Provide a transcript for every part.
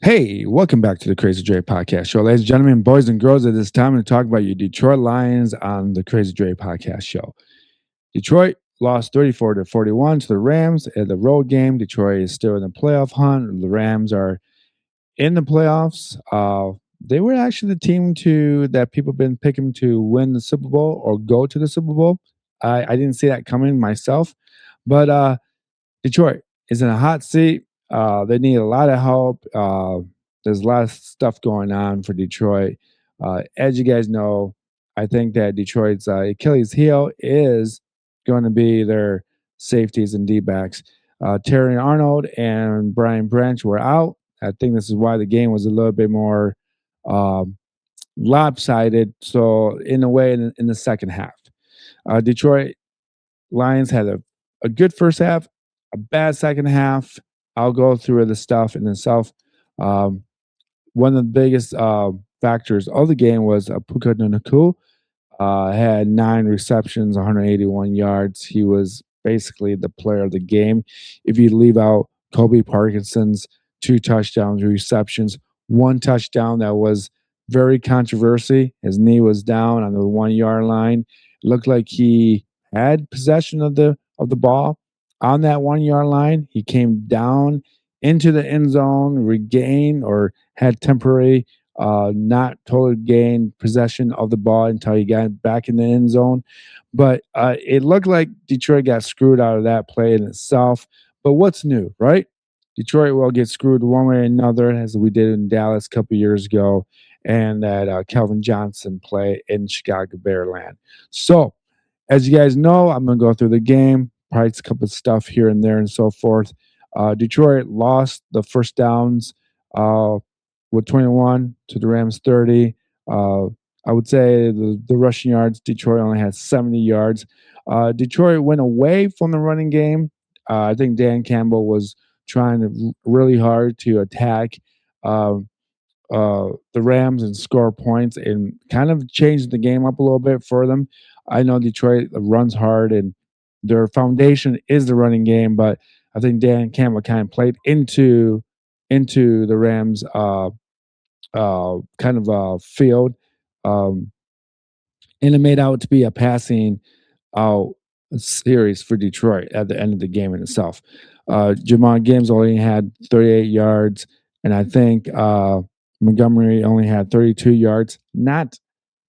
Hey, welcome back to the Crazy Dre Podcast Show. Ladies and gentlemen, boys and girls, it is time to talk about your Detroit Lions on the Crazy Dre Podcast Show. Detroit lost 34 to 41 to the Rams at the road game. Detroit is still in the playoff hunt. The Rams are in the playoffs. They were actually the team that people have been picking to win the Super Bowl or go to the Super Bowl. I didn't see that coming myself, but Detroit is in a hot seat. They need a lot of help. There's a lot of stuff going on for Detroit. As you guys know, I think that Detroit's Achilles heel is going to be their safeties and D backs. Terry Arnold and Brian Branch were out. I think this is why the game was a little bit more um, lopsided. So, in a way, in the second half, Detroit Lions had a good first half, a bad second half. I'll go through the stuff in itself. Um, One of the biggest factors of the game was Puka Nacua had 9 receptions, 181 yards. He was basically the player of the game. If you leave out Kobe Parkinson's 2 touchdowns, receptions, 1 touchdown that was very controversy. His knee was down on the 1 yard line. It looked like he had possession of the ball on that 1 yard line. He came down into the end zone, regained or had temporary not totally gained possession of the ball until he got back in the end zone. But it looked like Detroit got screwed out of that play in itself. But what's new, right? Detroit will get screwed one way or another, as we did in Dallas a couple years ago, and that Calvin Johnson play in Chicago Bearland. So, as you guys know, I'm going to go through the game, probably a couple of stuff here and there and so forth. Detroit lost the first downs uh, with 21 to the Rams 30. Uh, I would say the rushing yards, Detroit only had 70 yards. Detroit went away from the running game. I think Dan Campbell was trying really hard to attack um, the Rams and score points and kind of change the game up a little bit for them. I know Detroit runs hard and their foundation is the running game, but I think Dan Campbell kind of played into the Rams kind of field, um, and it made out to be a passing out series for Detroit at the end of the game in itself. Jamon Gibbs only had 38 yards, and I think Montgomery only had 32 yards. Not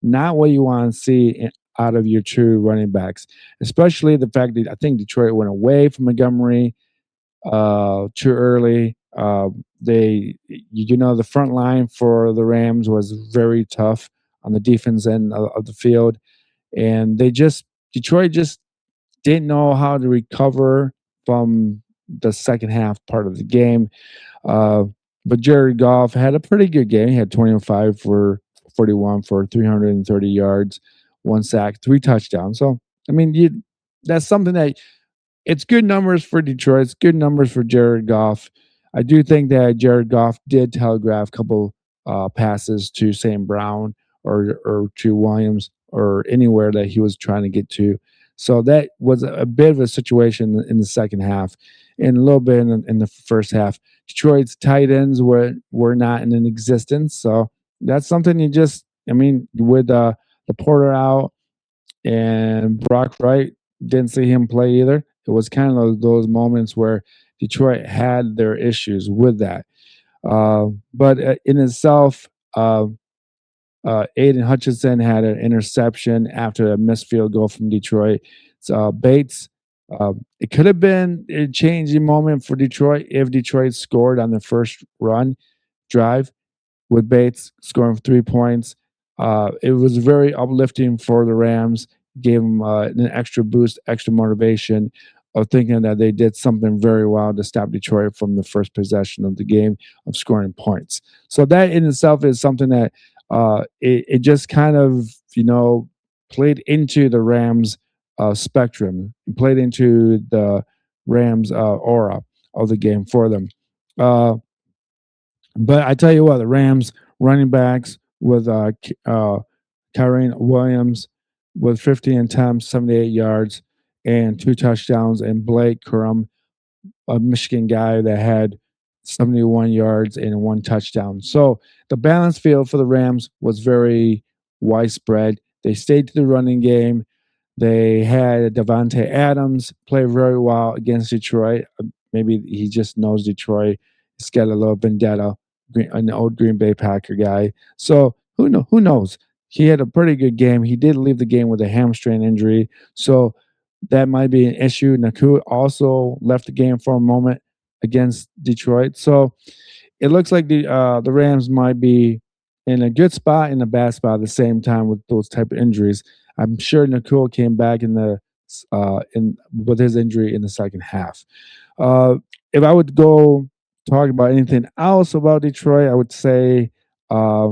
what you want to see out of your true running backs, especially the fact that I think Detroit went away from Montgomery too early. The front line for the Rams was very tough on the defense end of the field, and Detroit just didn't know how to recover from the second half part of the game. Uh, but Jared Goff had a pretty good game. He had 25 for 41 for 330 yards, 1 sack, 3 touchdowns. So I mean, that's something that it's good numbers for Detroit. It's good numbers for Jared Goff. I do think that Jared Goff did telegraph a couple passes to Sam Brown or to Williams or anywhere that he was trying to get to. So that was a bit of a situation in the second half, and a little bit in the first half. Detroit's tight ends were not in existence, so that's something I mean, with the Porter out and Brock Wright, didn't see him play either. It was kind of those moments where Detroit had their issues with that. But in itself, Aiden Hutchinson had an interception after a missed field goal from Detroit. So Bates, it could have been a changing moment for Detroit if Detroit scored on the first run drive with Bates scoring 3 points. It was very uplifting for the Rams, gave them an extra boost, extra motivation of thinking that they did something very well to stop Detroit from the first possession of the game of scoring points. So that in itself is something that it just kind of, played into the Rams spectrum, played into the Rams aura of the game for them. Uh, but I tell you what, the Rams running backs with Kyren Williams with 15 attempts, 78 yards, and 2 touchdowns, and Blake Corum, a Michigan guy that had 71 yards and one touchdown. So the balance field for the Rams was very widespread. They stayed to the running game. They had Devontae Adams play very well against Detroit. Maybe he just knows Detroit. He's got a little vendetta, an old Green Bay Packer guy. So who knows? He had a pretty good game. He did leave the game with a hamstring injury, so that might be an issue. Naku also left the game for a moment against Detroit. So it looks like the Rams might be in a good spot and a bad spot at the same time with those type of injuries. I'm sure Nakul came back in the in with his injury in the second half. Uh, if I would go talk about anything else about Detroit, I would say uh,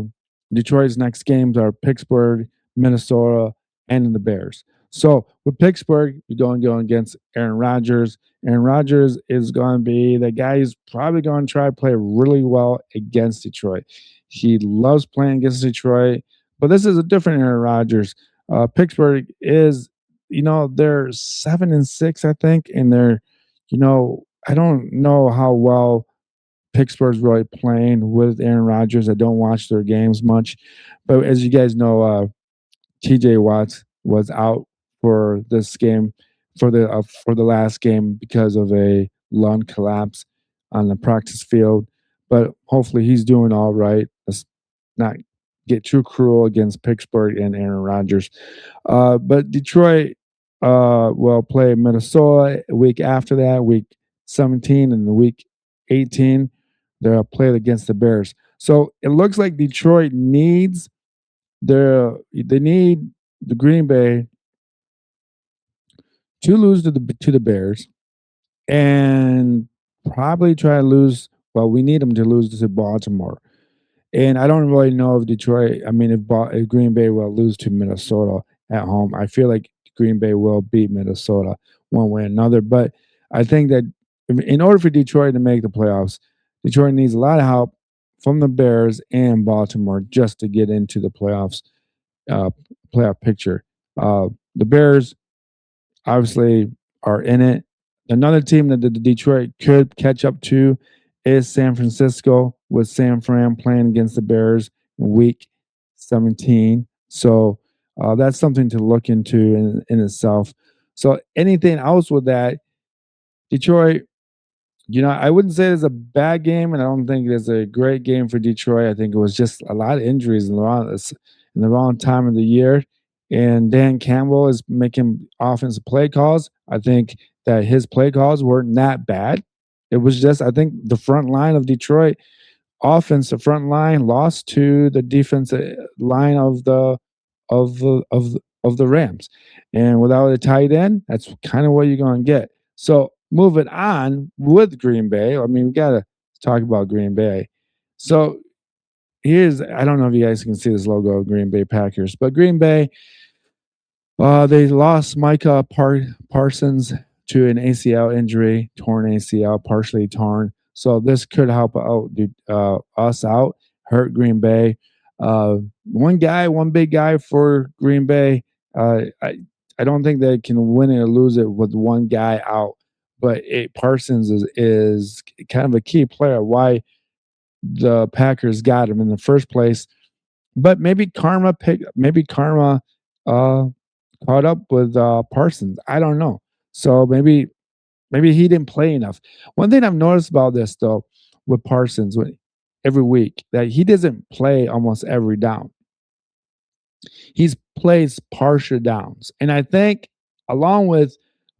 Detroit's next games are Pittsburgh, Minnesota, and the Bears. So with Pittsburgh, you're going against Aaron Rodgers. Aaron Rodgers is going to be the guy who's probably going to try to play really well against Detroit. He loves playing against Detroit, but this is a different Aaron Rodgers. Pittsburgh is, they're 7-6, I think, and I don't know how well Pittsburgh's really playing with Aaron Rodgers. I don't watch their games much, but as you guys know, T.J. Watts was out for this game, for the last game because of a lung collapse on the practice field. But hopefully, he's doing all right. Let's not get too cruel against Pittsburgh and Aaron Rodgers. But Detroit will play Minnesota a week after that, week 17, and the week 18 they'll play against the Bears. So it looks like Detroit needs they need the Green Bay to lose to the Bears and probably try to lose. Well, we need them to lose to Baltimore. And I don't really know if Detroit. I mean, if Green Bay will lose to Minnesota at home, I feel like Green Bay will beat Minnesota one way or another. But I think that in order for Detroit to make the playoffs, Detroit needs a lot of help from the Bears and Baltimore just to get into the uh, playoff picture. The Bears obviously are in it. Another team that the Detroit could catch up to is San Francisco, with San Fran playing against the Bears in week 17. So that's something to look into in itself. So anything else with that, Detroit, I wouldn't say it's a bad game, and I don't think it's a great game for Detroit. I think it was just a lot of injuries in the wrong time of the year. And Dan Campbell is making offensive play calls. I think that his play calls weren't that bad. It was just, I think, the front line of Detroit offensive front line lost to the defensive line of the Rams, and without a tight end, that's kind of what you're going to get. So moving on with Green Bay, I mean, we got to talk about Green Bay. So I don't know if you guys can see this logo of Green Bay Packers, but Green Bay, they lost Micah Parsons to an ACL injury, torn ACL, partially torn. So this could help out us out, hurt Green Bay. One big guy for Green Bay. I don't think they can win it or lose it with one guy out. But Parsons is kind of a key player. Why the Packers got him in the first place? But maybe karma uh, caught up with Parsons. I don't know. So maybe he didn't play enough. One thing I've noticed about this though with Parsons every week that he doesn't play almost every down. He's plays partial downs, and I think along with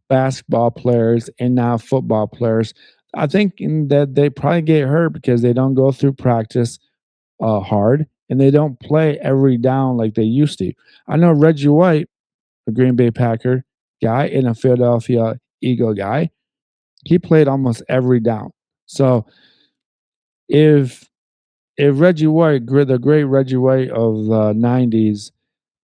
basketball players and now football players, I think that they probably get hurt because they don't go through practice hard and they don't play every down like they used to. I know Reggie White, a Green Bay Packer guy and a Philadelphia Eagle guy, he played almost every down. So if Reggie White, the great Reggie White of the '90s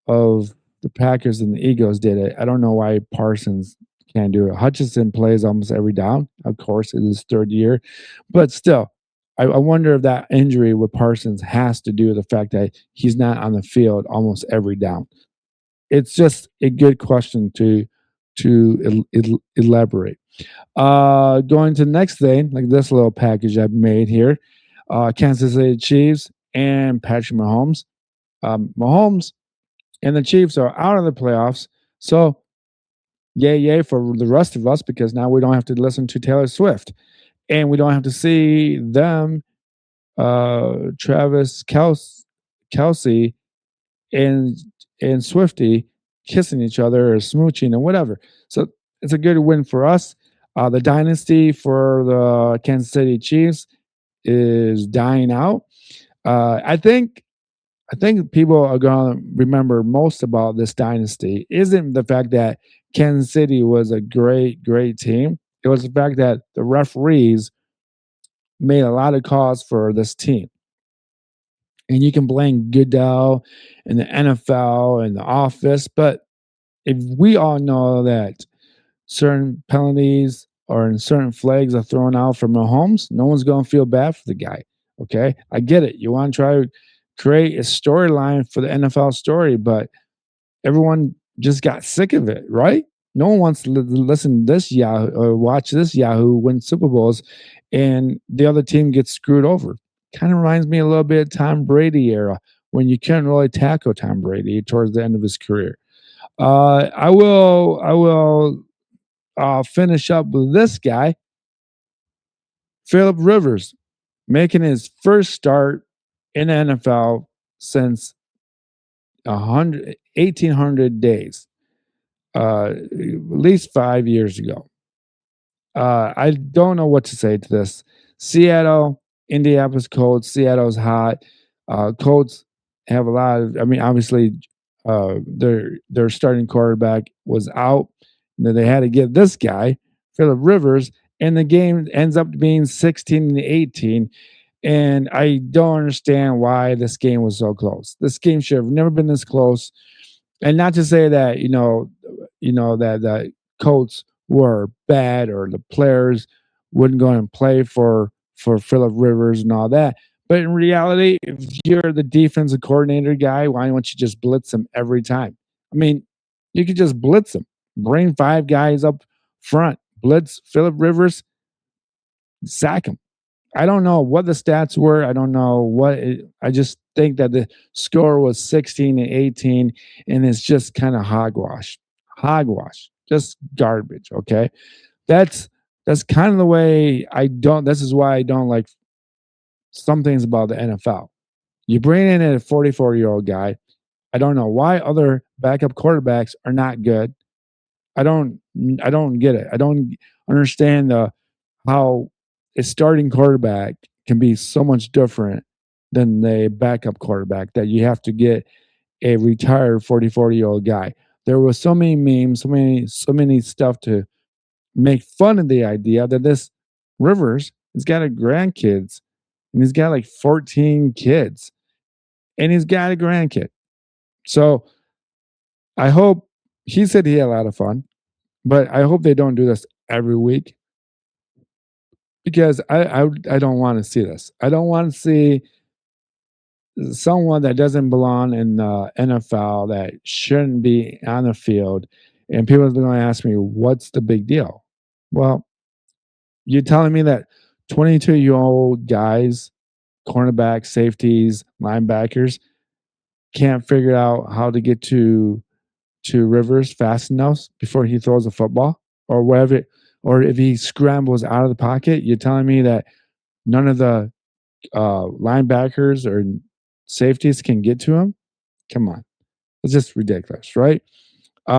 of the Packers and the Eagles did it, I don't know why Parsons can't do it. Hutchinson plays almost every down. Of course, it is his third year, but still, I wonder if that injury with Parsons has to do with the fact that he's not on the field almost every down. It's just a good question to elaborate. Going to the next thing, like this little package I've made here, Kansas City Chiefs and Patrick Mahomes. Mahomes and the Chiefs are out of the playoffs, so yay, yay for the rest of us because now we don't have to listen to Taylor Swift and we don't have to see them, Travis Kelsey and Swifty kissing each other or smooching or whatever. So it's a good win for us. The dynasty for the Kansas City Chiefs is dying out. I think people are going to remember most about this dynasty isn't the fact that Kansas City was a great, great team. It was the fact that the referees made a lot of calls for this team. And you can blame Goodell and the NFL and the office, but if we all know that certain penalties or certain flags are thrown out for Mahomes, no one's going to feel bad for the guy. Okay. I get it. You want to try to create a storyline for the NFL story, but everyone just got sick of it, right? No one wants to listen to this Yahoo or watch this Yahoo win Super Bowls and the other team gets screwed over. Kind of reminds me a little bit of Tom Brady era when you couldn't really tackle Tom Brady towards the end of his career. I will finish up with this guy, Philip Rivers, making his first start in the NFL since 1,800 days, at least 5 years ago. I don't know what to say to this. Seattle, Indianapolis Colts. Seattle's hot. Colts have a lot of. I mean, obviously, their starting quarterback was out. And then they had to get this guy, Philip Rivers, and the game ends up being 16-18. And I don't understand why this game was so close. This game should have never been this close. And not to say that that the Colts were bad or the players wouldn't go and play for Philip Rivers and all that. But in reality, if you're the defensive coordinator guy, why don't you just blitz him every time? I mean, you could just blitz him, bring five guys up front, blitz Philip Rivers, sack him. I don't know what the stats were. I don't know I just think that the score was 16-18, and it's just kind of hogwash, just garbage. Okay, that's that's kind of the way I don't. This is why I don't like some things about the NFL. You bring in a 44-year-old guy. I don't know why other backup quarterbacks are not good. I don't. I don't get it. I don't understand the how a starting quarterback can be so much different than the backup quarterback that you have to get a retired 44-year-old guy. There was so many memes, so many stuff to make fun of the idea that this Rivers has got a grandkids and he's got like 14 kids and he's got a grandkid. So I hope he said he had a lot of fun, but I hope they don't do this every week because I don't want to see this. I don't want to see someone that doesn't belong in the NFL that shouldn't be on the field, and people are going to ask me, "What's the big deal?" Well, you're telling me that 22-year-old guys, cornerbacks, safeties, linebackers can't figure out how to get to Rivers fast enough before he throws a football or whatever, or if he scrambles out of the pocket. You're telling me that none of the linebackers or safeties can get to him? Come on, it's just ridiculous, right?